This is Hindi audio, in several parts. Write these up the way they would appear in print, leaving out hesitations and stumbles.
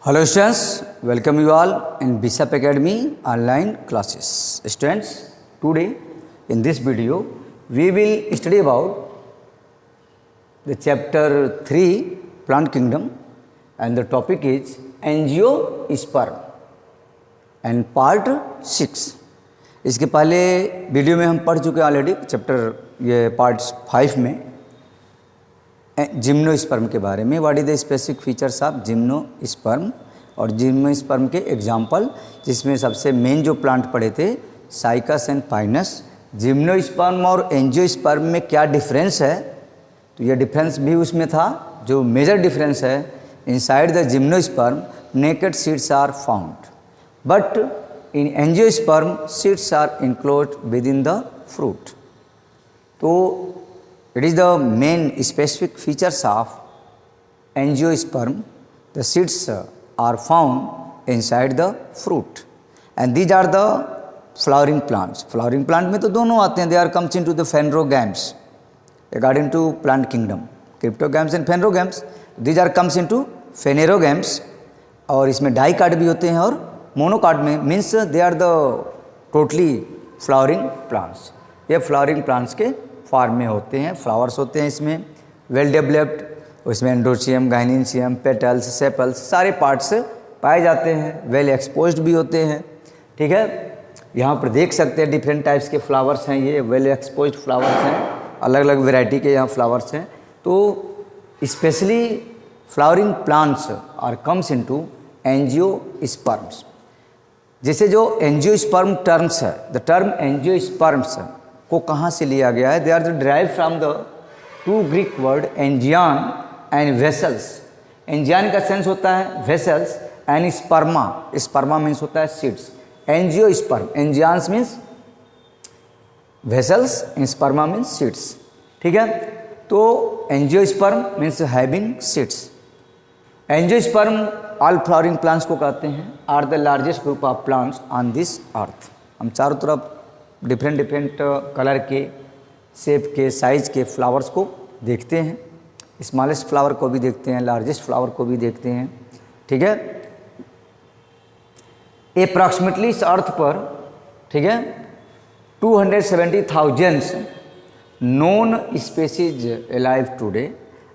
Hello students, welcome you all in BSAP Academy online classes. Students, today in this video we will study about the chapter 3 plant kingdom and the topic is angiosperm and part 6. इसके पहले वीडियो में हम पढ़ चुके हैं ऑलरेडी चैप्टर ये पार्ट 5 में जिम्नोस्पर्म के बारे में। What is the specific features of gymnosperm और जिम्नोस्पर्म के एग्जांपल, जिसमें सबसे मेन जो प्लांट पढ़े थे साइकस एंड पाइनस। जिम्नोस्पर्म और एंजियोस्पर्म में क्या डिफरेंस है, तो ये डिफरेंस भी उसमें था। जो मेजर डिफरेंस है, inside the gymnosperm naked seeds are found but in angiosperm seeds are enclosed within the fruit. तो it is the main specific features of angiosperm. The seeds are found inside the fruit and these are the flowering plants. Flowering plant में तो दोनों आते हैं, they are comes into the phanerogames according to plant kingdom, cryptogames and phanerogames. These are comes into phanerogames और इसमें डाइकाट भी होते हैं और मोनोकाट में means they are the totally flowering plants. ये flowering plants के फॉर्म में होते हैं, फ्लावर्स होते हैं इसमें, वेल डेवलप्ड, उसमें एंड्रोचियम, गाइनेंशियम, पेटल्स, सेपल्स सारे पार्ट्स पाए जाते हैं, वेल एक्सपोज्ड भी होते हैं। ठीक है, यहाँ पर देख सकते हैं डिफरेंट टाइप्स के फ्लावर्स हैं, ये वेल एक्सपोज्ड फ्लावर्स हैं, अलग अलग वैरायटी के यहाँ फ्लावर्स हैं। तो specially flowering plants are comes into angiosperms. जैसे जो एंजियोस्पर्म टर्म्स है, द टर्म एंजियोस्पर्म्स को कहाँ से लिया गया है, they are derive from the two Greek word angeion and vessels. Angeion का सेंस होता है vessels and sperma, sperma means होता है seeds. Angiosperm, angeions means vessels, sperma means seeds. ठीक है, तो angiosperm means having seeds. Angiosperm all flowering plants को कहते हैं, are the largest group of plants on this earth. हम चारों तरफ डिफरेंट कलर के, शेप के, साइज के फ्लावर्स को देखते हैं। स्मॉलेस्ट फ्लावर को भी देखते हैं, लार्जेस्ट फ्लावर को भी देखते हैं। ठीक है, अप्रॉक्सीमेटली इस अर्थ पर, ठीक है, 270,000 known species alive today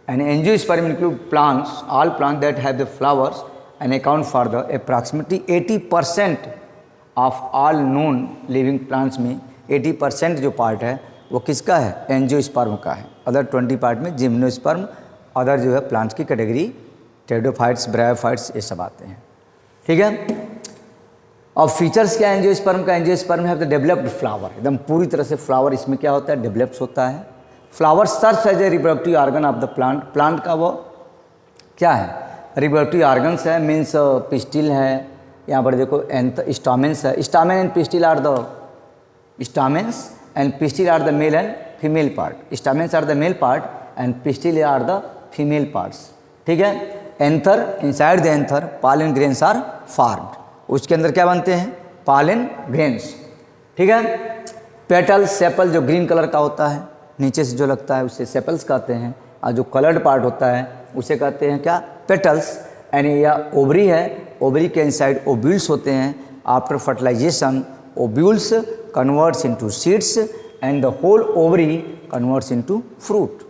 and angiosperm include plants, all plant that have the flowers and account for the approximately 80% of all known living plants में 80% जो पार्ट है वो किसका है, एंजियोस्पर्म का है। अदर 20 पार्ट में जिम्नोस्पर्म, अदर जो है प्लांट्स की कैटेगरी टेरिडोफाइट्स, ब्रायोफाइट्स ये सब आते हैं। ठीक है, अब फीचर्स क्या है एंजियोस्पर्म का, angiosperm have the developed flower, एकदम पूरी तरह से फ्लावर इसमें क्या होता है, डेवलप्ड होता है। Flower serves as a reproductive organ of the plant. Plant का वो क्या है, रिप्रोडक्टिव ऑर्गन्स है, मीन्स पिस्टिल है, यहाँ पर देखो स्टामेंस है। Stamen and pistil are the stamens and pistil are the male and female part. Stamens are the male part and pistil are the female parts. ठीक है, anther, inside the anther pollen grains are formed. उसके अंदर क्या बनते हैं, पॉलन ग्रेन्स। ठीक है, पेटल, सेपल जो ग्रीन कलर का होता है, नीचे से जो लगता है उसे सेपल्स कहते हैं, और जो कलर्ड पार्ट होता है उसे कहते हैं क्या, पेटल्स। एंड या ओवरी है, ओवरी के इनसाइड ओव्यूल्स होते हैं। After fertilization ovules converts into seeds and the whole ovary converts into fruit.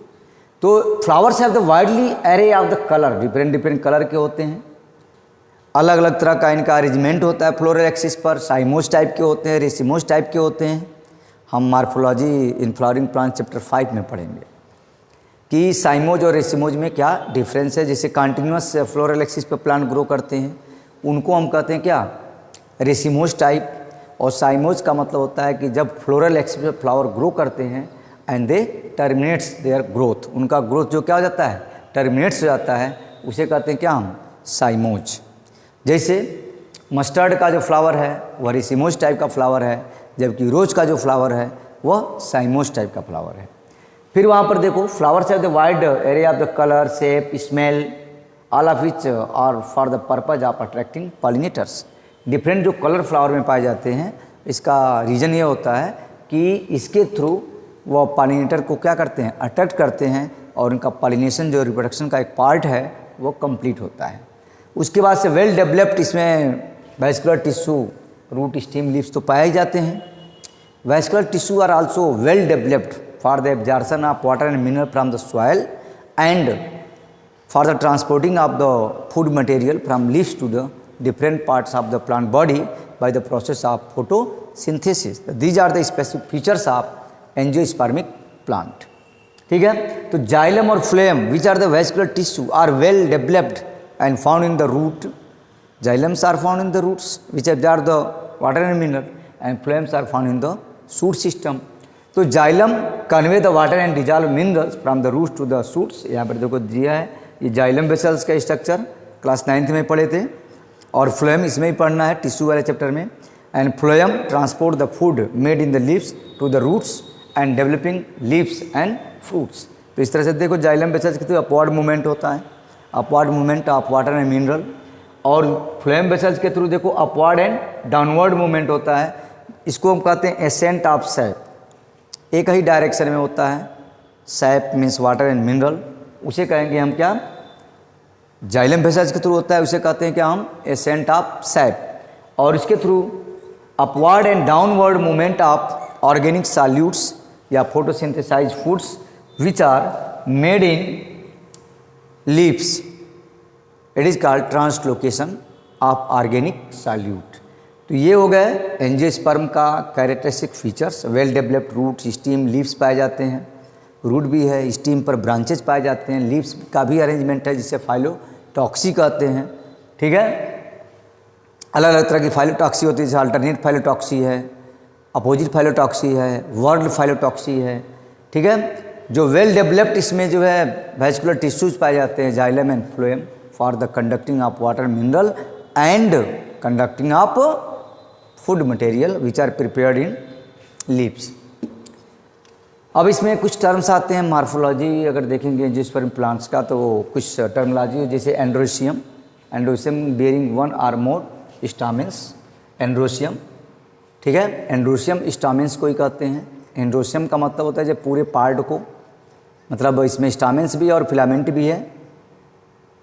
तो flowers have the widely array of the colour, different colour के होते हैं, अलग अलग तरह का इनका अरेंजमेंट होता है फ्लोरल एक्सिस पर। साइमोस टाइप के होते हैं, रेसिमोस टाइप के होते हैं। हम morphology in flowering plant chapter 5 में पढ़ेंगे कि साइमोज और रेसिमोज में क्या डिफरेंस है। जैसे कंटिन्यूस फ्लोरल एक्सिस पर प्लांट ग्रो करते हैं उनको हम कहते हैं क्या, रेसिमोज टाइप। और साइमोज का मतलब होता है कि जब फ्लोरल एक्सिस पर फ्लावर ग्रो करते हैं and they terminates their growth, उनका ग्रोथ जो क्या हो जाता है, टर्मिनेट्स हो जाता है, उसे कहते हैं क्या हम, साइमोज। जैसे मस्टर्ड का जो फ्लावर है वह रेसिमोज टाइप का फ्लावर है, जबकि रोज का जो फ्लावर है वह साइमोज टाइप का फ्लावर है। फिर वहाँ पर देखो flowers have the wide area of the colour, shape, smell, all of which are for the purpose of attracting pollinators. Different जो कलर फ्लावर में पाए जाते हैं, इसका रीज़न ये होता है कि इसके थ्रू वो पॉलिनेटर को क्या करते हैं, अट्रैक्ट करते हैं और उनका पॉलिनेशन जो रिप्रोडक्शन का एक पार्ट है वो कंप्लीट होता है। उसके बाद से वेल डेवलप्ड इसमें vascular tissue, root, stem, leaves तो पाए ही जाते हैं। Vascular tissue are also well developed for the absorption of water and mineral from the soil and for the transporting of the food material from leaves to the different parts of the plant body by the process of photosynthesis. These are the specific features of angiospermic plant. ठीक है, तो जाइलम और phloem which are the vascular tissue are well developed and found in the root. Xylems are found in the roots which absorb the water and mineral and phloems are found in the shoot system. तो xylem convey the water and dissolve minerals from the roots to the shoots. यहाँ पर देखो दिया है ये जाइलम वेसल्स का स्ट्रक्चर क्लास 9th में पढ़े थे, और फ्लोएम इसमें ही पढ़ना है टिश्यू वाले चैप्टर में. And phloem transport the food made in the leaves to the roots and developing leaves and fruits. तो इस तरह से देखो जाइलम वेसल्स के थ्रू अपवर्ड मूवमेंट होता है, upward movement of water and mineral, और फ्लोएम वेसल्स के थ्रू देखो अपवर्ड एंड डाउनवर्ड मूवमेंट होता है. इसको हम कहते हैं एसेंट ऑफ सैप, एक ही डायरेक्शन में होता है. SAP means water and mineral, उसे कहेंगे हम क्या, जाइलम वेसल्स के थ्रू होता है, उसे कहते हैं क्या हम, एसेंट ऑफ सैप. और इसके through upward and downward movement of organic solutes या photosynthesize foods which are made in leaves, it is called translocation of organic solute. तो ये हो गए एंजियोस्पर्म का characteristic features. Well developed root, stem, leaves पाए जाते हैं. रूट भी है, स्टीम पर ब्रांचेज पाए जाते हैं. लीव्स का भी अरेंजमेंट है जिसे फाइलोटॉक्सी कहते हैं. ठीक है, अलग अलग तरह की फाइलोटॉक्सी होती है, जैसे अल्टरनेट फाइलोटॉक्सी है, अपोजिट फाइलोटॉक्सी है, वर्ड फाइलोटॉक्सी है. ठीक है, जो वेल डेवलप्ड इसमें जो है वैस्कुलर टिश्यूज पाए जाते हैं xylem and phloem for the conducting of water, mineral and conducting of food material which are prepared in leaves. अब इसमें कुछ टर्म्स आते हैं मार्फोलॉजी अगर देखेंगे एंजियोस्पर्म प्लांट्स का, तो कुछ टर्मोलॉजी जैसे androecium, androecium bearing one or more stamens, androecium. ठीक है, एंड्रोसियम स्टामेंस को ही कहते हैं. एंड्रोसियम का मतलब होता है जब पूरे पार्ट को, मतलब इसमें स्टामेंस भी और फिलामेंट भी है.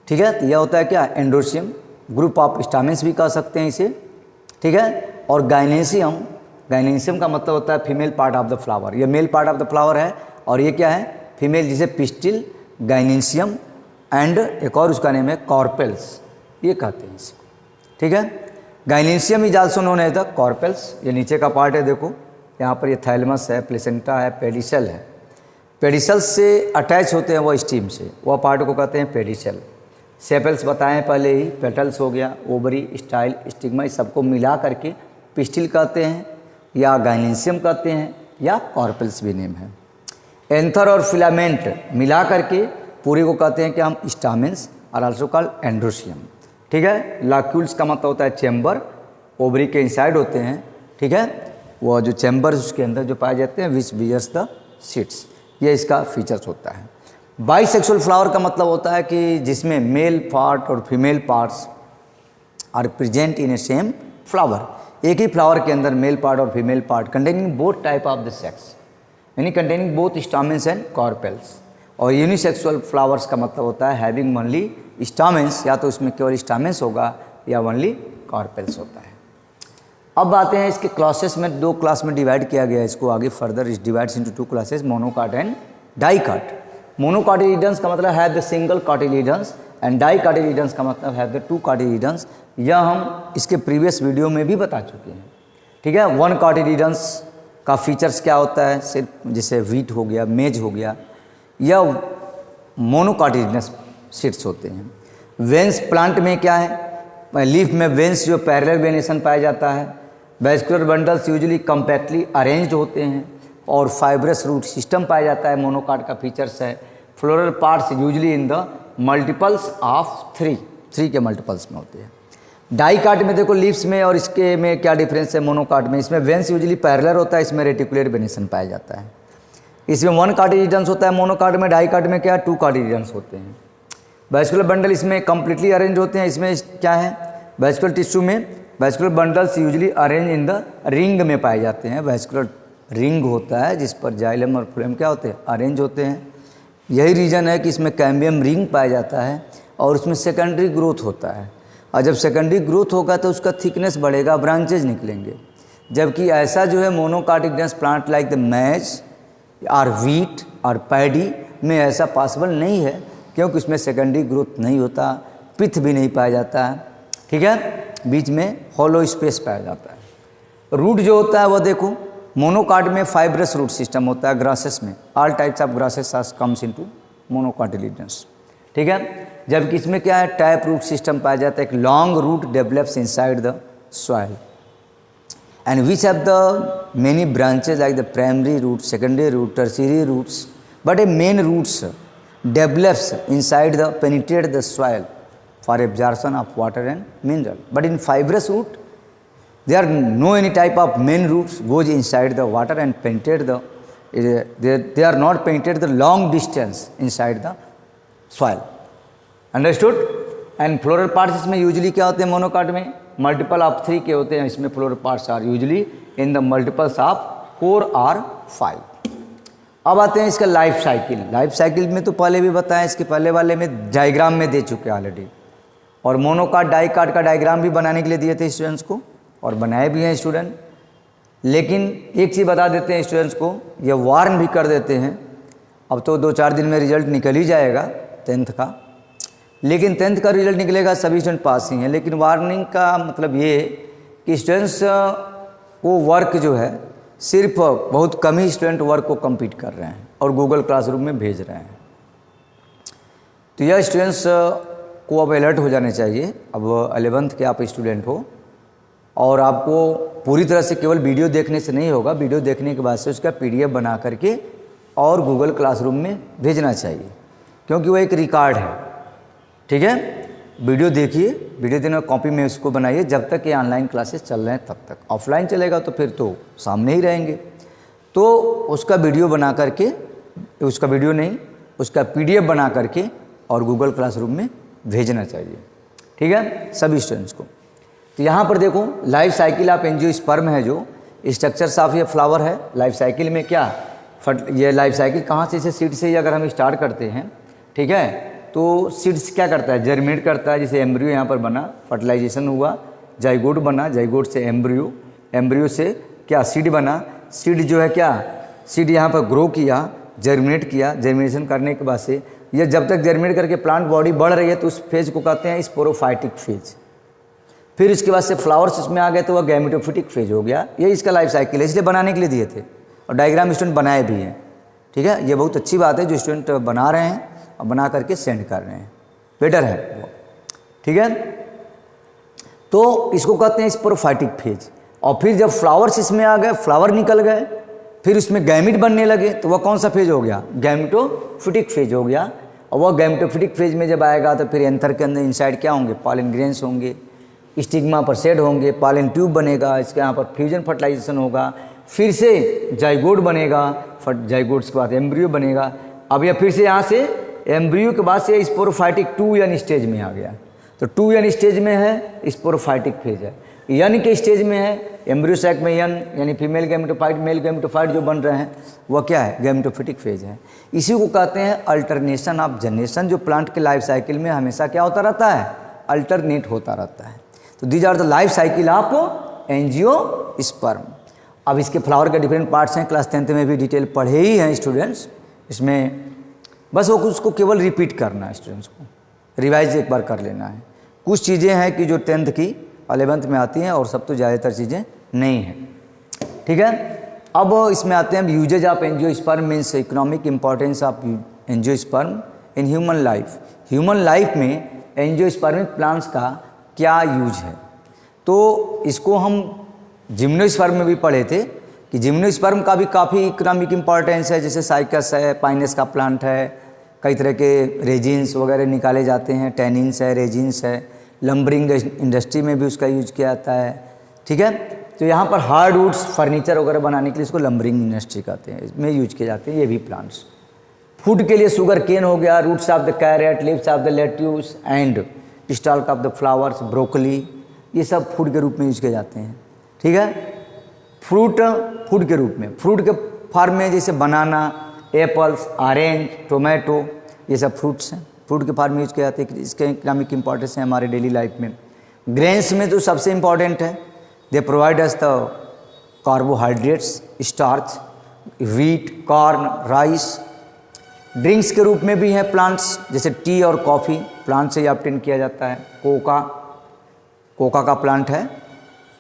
ठीक है, तो यह होता है क्या, एंड्रोसियम. ग्रुप ऑफ स्टामेंस भी कह सकते हैं इसे. ठीक है, और गाइनेसियम, गाइनेसियम का मतलब होता है female part of the flower. ये male part of the flower है और ये क्या है, फीमेल, जिसे पिस्टिल, गाइनेसियम एंड एक और उसका नेम है कॉर्पेल्स, ये कहते हैं इसको. ठीक है, gynoecium is also known as the carpels. ये नीचे का पार्ट है, देखो यहाँ पर ये थैलमस है, प्लेसेंटा है, पेडिसल है. पेडिसल से अटैच होते हैं वो स्टीम से, वह पार्ट को कहते हैं पेडिसल. सेपल्स बताएं पहले ही, पेटल्स हो गया, ओवरी, स्टाइल, स्टिग्मा, इस सबको मिला करके पिस्टिल कहते हैं या गाइनेसियम कहते हैं या कॉर्पेल्स भी नेम है. एंथर और फिलामेंट मिला करके पूरे को कहते हैं कि हम स्टामेंस और आल्सो कॉल्ड एंड्रोसियम. ठीक है, लाक्यूल्स का मतलब होता है चैम्बर, ओवरी के इनसाइड होते हैं. ठीक है, वो जो चैम्बर उसके अंदर जो पाए जाते हैं विच बियर्स द सीड्स, ये इसका फीचर्स होता है. बाइसेक्सुअल फ्लावर का मतलब होता है कि जिसमें मेल पार्ट और female parts are present in a same flower. एक ही फ्लावर के अंदर मेल पार्ट और female part containing both type of the sex, यानी containing both stamens and carpels. और यूनिसेक्सुअल फ्लावर्स का मतलब होता है हैविंग ओनली स्टामेंस, या तो उसमें केवल स्टामेंस होगा या ओनली कॉर्पेल्स होता है. अब आते हैं इसके क्लासेस में, दो क्लास में डिवाइड किया गया है इसको आगे further. Is divides into two classes, monocot and dicot. Monocotyledons का मतलब है the single cotyledons and dicotyledons का मतलब है द टू कॉटिलिडन्स. यह हम इसके प्रीवियस वीडियो में भी बता चुके हैं. ठीक है, वन कॉटिलिडन्स का फीचर्स क्या होता है, सिर्फ जैसे व्हीट हो गया, मेज हो गया, या मोनोकॉटिलिडन्स सीड्स होते हैं. वेंस प्लांट में क्या है, लीफ में वेंस जो पैरेलल वेनेशन पाया जाता है. Vascular bundles usually compactly arranged होते हैं और फाइब्रस रूट सिस्टम पाया जाता है. मोनोकॉट का फीचर्स है. Floral parts usually in the multiples of three के मल्टीपल्स में होते हैं. डाइकॉट में देखो लीव्स में और इसके में क्या डिफरेंस है. मोनोकॉट में इसमें वेंस यूजुअली पैरेलल होता है, इसमें रेटिकुलर वेनेशन पाया जाता है. इसमें वन कॉटिलिडन्स होता है मोनोकॉट में. डाइकॉट में क्या, टू कॉटिलिडन्स होते हैं. वैस्कुलर बंडल इसमें कम्प्लीटली अरेंज होते हैं. इसमें क्या है, वैस्कुलर टिश्यू में vascular bundles usually arrange in the ring में पाए जाते हैं. वैस्कुलर रिंग होता है जिस पर जाइलम और फ्लोएम क्या होते हैं, अरेंज होते हैं. यही रीज़न है कि इसमें कैम्बियम रिंग पाया जाता है और उसमें सेकेंडरी ग्रोथ होता है. और जब सेकेंडरी ग्रोथ होगा तो उसका थिकनेस बढ़ेगा, ब्रांचेज निकलेंगे। जबकि ऐसा जो है मोनोकाटिलिडनस प्लांट लाइक द मैज और व्हीट और पैडी में ऐसा पॉसिबल नहीं है, क्योंकि उसमें सेकेंडरी ग्रोथ नहीं होता, पिथ भी नहीं पाया जाता है, ठीक है, बीच में हॉलो स्पेस पाया जाता है। रूट जो होता है वो देखो, मोनोकाट में फाइब्रस रूट सिस्टम होता है, ग्रासेस में all types of grasses comes into monocotyledons, ठीक है। जबकि इसमें क्या है, टैप रूट सिस्टम पाया जाता है, एक long route develops inside the soil and which have the many branches like the primary root, secondary root, tertiary roots, but a main roots develops inside the penetrate the soil for absorption of water and mineral. But in fibrous root, there are no any type of main roots goes inside the water and penetrate the they are not penetrate the long distance inside the soil. Understood? And floral parts इसमें usually क्या होते हैं मोनोकाट में, मल्टीपल ऑफ 3 के होते हैं, इसमें floral parts are usually in the multiples of 4 और 5। अब आते हैं इसका लाइफ साइकिल। लाइफ साइकिल में तो पहले भी बताया, इसके पहले वाले में डायग्राम में दे चुके हैं ऑलरेडी, और मोनोकाट डाइकाट का डायग्राम भी बनाने के लिए दिए थे स्टूडेंट्स को, और बनाए भी हैं स्टूडेंट। लेकिन एक चीज़ बता देते हैं स्टूडेंट्स को, ये वार्न भी कर देते हैं, अब तो 2-4 दिन में रिजल्ट निकल ही जाएगा 10th का, लेकिन 10th का रिजल्ट निकलेगा सभी स्टूडेंट पास ही हैं। लेकिन वार्निंग का मतलब ये कि स्टूडेंट्स को वर्क जो है सिर्फ बहुत कम ही स्टूडेंट वर्क को कंप्लीट कर रहे हैं और गूगल क्लासरूम में भेज रहे हैं। तो यह स्टूडेंट्स को अब अलर्ट हो जाने चाहिए। अब 11th के आप स्टूडेंट हो और आपको पूरी तरह से केवल वीडियो देखने से नहीं होगा, वीडियो देखने के बाद से उसका PDF बना करके और गूगल क्लासरूम में भेजना चाहिए, क्योंकि वो एक रिकॉर्ड है, ठीक है। वीडियो देखिए, वीडियो देने कॉपी में उसको बनाइए, जब तक ये ऑनलाइन क्लासेस चल रहे हैं तब तक। ऑफलाइन चलेगा तो फिर तो सामने ही रहेंगे, तो उसका वीडियो बना करके, उसका वीडियो नहीं, उसका PDF बना करके और गूगल क्लासरूम में भेजना चाहिए, ठीक है, सभी स्टूडेंट्स को। तो यहाँ पर देखो लाइफ साइकिल ऑफ एंजियोस्पर्म है, जो स्ट्रक्चर्स ऑफ ये फ्लावर है। लाइफ साइकिल में क्या ये लाइफ साइकिल कहाँ से सीड से ही अगर हम स्टार्ट करते हैं, ठीक है, तो सीड्स क्या करता है, जर्मिनेट करता है। जैसे एम्ब्रियो यहाँ पर बना, फर्टिलाइजेशन हुआ, जाइगोट बना, जाइगोट से एम्ब्रियो, एम्ब्रियो से क्या सीड बना, सीड जो है क्या, सीड यहाँ पर ग्रो किया, जर्मिनेट किया, जर्मिनेशन करने के बाद से यह जब तक जर्मिनेट करके प्लांट बॉडी बढ़ रही है तो उस फेज को कहते हैं स्पोरोफाइटिक फेज। फिर इसके बाद से फ्लावर्स इसमें आ गए तो वह गैमेटोफिटिक फेज हो गया। ये इसका लाइफ साइकिल है, इसलिए बनाने के लिए दिए थे और डायग्राम स्टूडेंट बनाए भी हैं, ठीक है। ये बहुत अच्छी बात है जो स्टूडेंट बना रहे हैं और बना करके सेंड कर रहे हैं, बेटर है वो, ठीक है। तो इसको कहते हैं स्पोरोफाइटिक फेज। और फिर जब फ्लावर्स इसमें आ गए, फ्लावर निकल गए, फिर उसमें गैमिट बनने लगे, तो वह कौन सा फेज हो गया, गैमेटोफिटिक फेज हो गया। और वह गैमेटोफिटिक फेज में जब आएगा तो फिर एंथर के अंदर इनसाइड क्या होंगे, पॉलन ग्रेन्स होंगे, स्टिग्मा पर सेड होंगे, पॉलन ट्यूब बनेगा, इसके यहाँ पर फ्यूजन फर्टिलाइजेशन होगा, फिर से जाइगोट बनेगा, जाइगोट्स के बाद एम्ब्रियो बनेगा। अब यह फिर से यहाँ से एम्ब्रियो के बाद से स्पोरोफाइटिक 2n स्टेज में आ गया। तो 2n स्टेज में है स्पोरोफाइटिक फेज है, n के स्टेज में है एम्ब्रियो सैक में n यानी फीमेल गैमेटोफाइट मेल गैमेटोफाइट जो बन रहे हैं वह क्या है, गैमेटोफिटिक फेज है। इसी को कहते हैं अल्टरनेशन ऑफ जनरेशन, जो प्लांट के लाइफ साइकिल में हमेशा क्या होता रहता है, अल्टरनेट होता रहता है। तो these are the life cycle of angiosperm. अब इसके फ्लावर के डिफरेंट पार्ट्स हैं, क्लास 10th में भी डिटेल पढ़े ही हैं स्टूडेंट्स, इसमें बस वो उसको केवल रिपीट करना है, स्टूडेंट्स को रिवाइज एक बार कर लेना है। कुछ चीज़ें हैं कि जो 10th की 11th में आती हैं और सब तो ज़्यादातर चीज़ें नहीं हैं, ठीक है। अब इसमें आते हैं uses of angiosperm means economic importance of angiosperm in human life. Human life में एंजियोस्पर्मिक प्लांट्स का क्या यूज है, तो इसको हम जिम्नोस्पर्म में भी पढ़े थे कि जिम्नोस्पर्म का भी काफ़ी इकोनॉमिक इंपॉर्टेंस है। जैसे साइकस है, पाइनस का प्लांट है, कई तरह के रेजिन्स वगैरह निकाले जाते हैं, टैनिन्स है, रेजिन्स है, लम्बरिंग इंडस्ट्री में भी उसका यूज किया जाता है, ठीक है। तो यहाँ पर हार्डवुड्स फर्नीचर वगैरह बनाने के लिए इसको लम्बरिंग इंडस्ट्री कहते हैं, इसमें यूज किए जाते हैं ये भी प्लांट्स। फूड के लिए शुगर केन हो गया, roots of the carrot, leaves of the lettuce and stalk of the flowers, broccoli, ये सब फूड के रूप में यूज किए जाते हैं, ठीक है। फ्रूट फूड के रूप में, फ्रूट के फार्म में जैसे बनाना, एप्पल्स, ऑरेंज, टोमेटो, ये सब फ्रूट्स हैं, फ्रूट के फार्म में यूज किए जाते हैं। इसके इकोनॉमिक इंपॉर्टेंस है हमारे डेली लाइफ में। ग्रेन्स में तो सबसे इम्पॉर्टेंट है, they provide us the carbohydrates, starch, wheat, corn, rice. Drinks के रूप में भी है प्लांट्स, जैसे टी और कॉफ़ी प्लांट से ही ऑब्टेन किया जाता है। कोका का प्लांट है,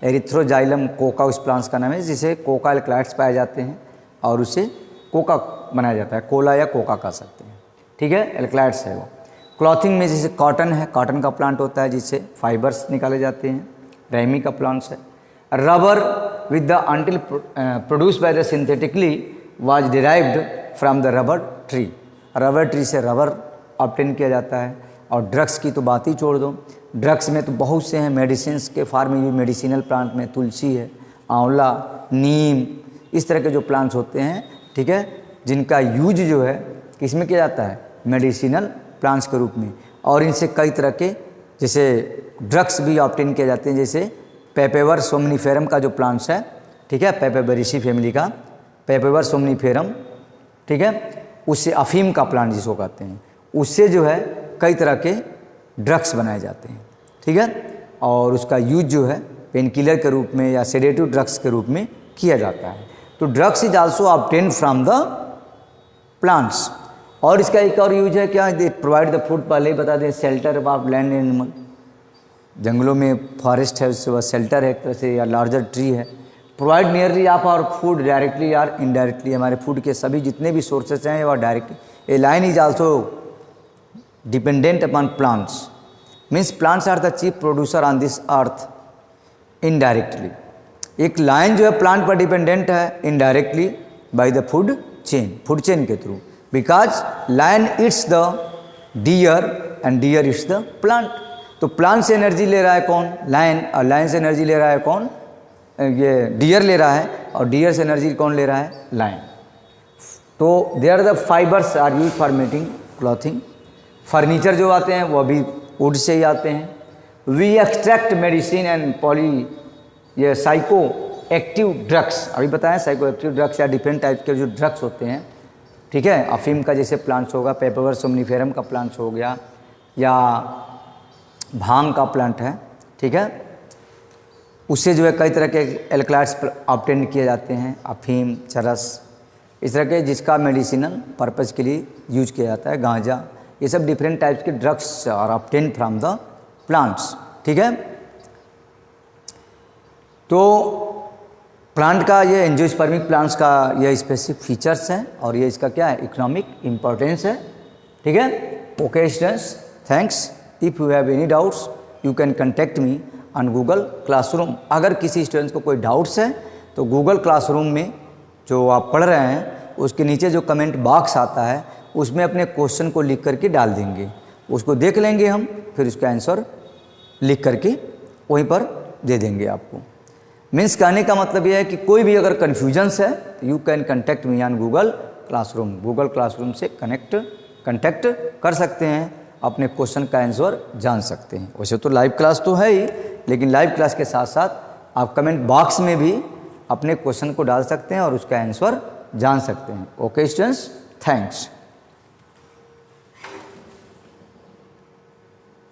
एरिथ्रोजाइलम कोका उस प्लांट्स का नाम है, जिसे कोका एल्कलॉइड्स पाए जाते हैं और उससे कोका बनाया जाता है, कोला या कोका कह सकते हैं, ठीक है, एल्कलॉइड्स है वो। क्लॉथिंग में जैसे कॉटन है, कॉटन का प्लांट होता है जिससे फाइबर्स निकाले जाते हैं, रेमी का प्लांट्स है। Rubber with the until produce by the synthetically was derived from the rubber tree, rubber tree से रबर ऑब्टेन किया जाता है। और ड्रग्स की तो बात ही छोड़ दो, ड्रग्स में तो बहुत से हैं, मेडिसिन्स के फार्म में भी मेडिसिनल प्लांट में तुलसी है, आंवला, नीम, इस तरह के जो प्लांट्स होते हैं, ठीक है, जिनका यूज जो है किस में किया जाता है, मेडिसिनल प्लांट्स के रूप में। और इनसे कई तरह के जैसे ड्रग्स भी ऑब्टेन किए जाते हैं, जैसे पेपेवर सोमनीफेरम का जो प्लांट्स है, ठीक है, पेपेबेरेसी फैमिली का पेपेवर सोमनीफेरम, ठीक है, उससे अफीम का प्लांट जिसको कहते हैं, उससे जो है कई तरह के ड्रग्स बनाए जाते हैं, ठीक है। और उसका यूज जो है पेन किलर के रूप में या सेडेटिव ड्रग्स के रूप में किया जाता है। तो drugs is also obtain from the plants. और इसका एक और यूज है क्या, दे प्रोवाइड द फूड, पहले ही बता दें, शेल्टर ऑफ लैंड एनिमल, जंगलों में फॉरेस्ट है उससे वह शेल्टर है एक तरह से, या लार्जर ट्री है। प्रोवाइड नियरली आप और फूड डायरेक्टली और इनडायरेक्टली, हमारे फूड के सभी जितने भी सोर्सेज हैं वह directly. A lion is also dependent upon plants, means plants are the chief producer on this earth indirectly. एक लाइन जो है प्लांट पर डिपेंडेंट है indirectly by the food chain के through, because lion eats the deer and deer eats the plant. तो प्लांट से एनर्जी ले रहा है कौन, लाइन, और लाइन से एनर्जी ले रहा है कौन, ये डियर ले रहा है, और डियर से एनर्जी कौन ले रहा है, लाइन। तो they are the fibres are use for making clothing. Furniture जो आते हैं वो भी वुड से ही आते हैं। वी एक्सट्रैक्ट मेडिसिन एंड ये साइको एक्टिव ड्रग्स, अभी बताएं, साइको एक्टिव ड्रग्स या डिफरेंट टाइप के जो ड्रग्स होते हैं, ठीक है, अफीम का जैसे प्लांट्स होगा, पेपेवर सोमनीफेरम का प्लांट्स हो गया, या भांग का प्लांट है, ठीक है, उससे जो है कई तरह के एल्कलॉइड्स ऑब्टेन किए जाते हैं, अफीम, चरस, इस तरह के जिसका मेडिसिनल पर्पज़ के लिए यूज किया जाता है, गांजा, ये सब डिफरेंट टाइप्स के drugs are obtain from the plants, ठीक है। तो प्लांट का ये एंजियोस्पर्मिक प्लांट्स का ये स्पेसिफिक फीचर्स हैं और ये इसका क्या है, इकोनॉमिक इम्पोर्टेंस है, ठीक है। Okay students, thanks. If you have any doubts you can contact me on Google classroom. अगर किसी स्टूडेंट्स को कोई डाउट्स है तो गूगल क्लासरूम में जो आप पढ़ रहे हैं उसके नीचे जो कमेंट बॉक्स आता है उसमें अपने क्वेश्चन को लिख करके डाल देंगे, उसको देख लेंगे हम, फिर उसका आंसर लिख करके वहीं पर दे देंगे आपको। मीन्स कहने का मतलब यह है कि कोई भी अगर कन्फ्यूजन्स है तो you can contact me on Google classroom. Google classroom से कनेक्ट कर सकते हैं, अपने क्वेश्चन का आंसर जान सकते हैं। वैसे तो लाइव क्लास तो है ही, लेकिन लाइव क्लास के साथ साथ आप कमेंट बॉक्स में भी अपने क्वेश्चन को डाल सकते हैं और उसका आंसर जान सकते हैं। Okay students, thanks.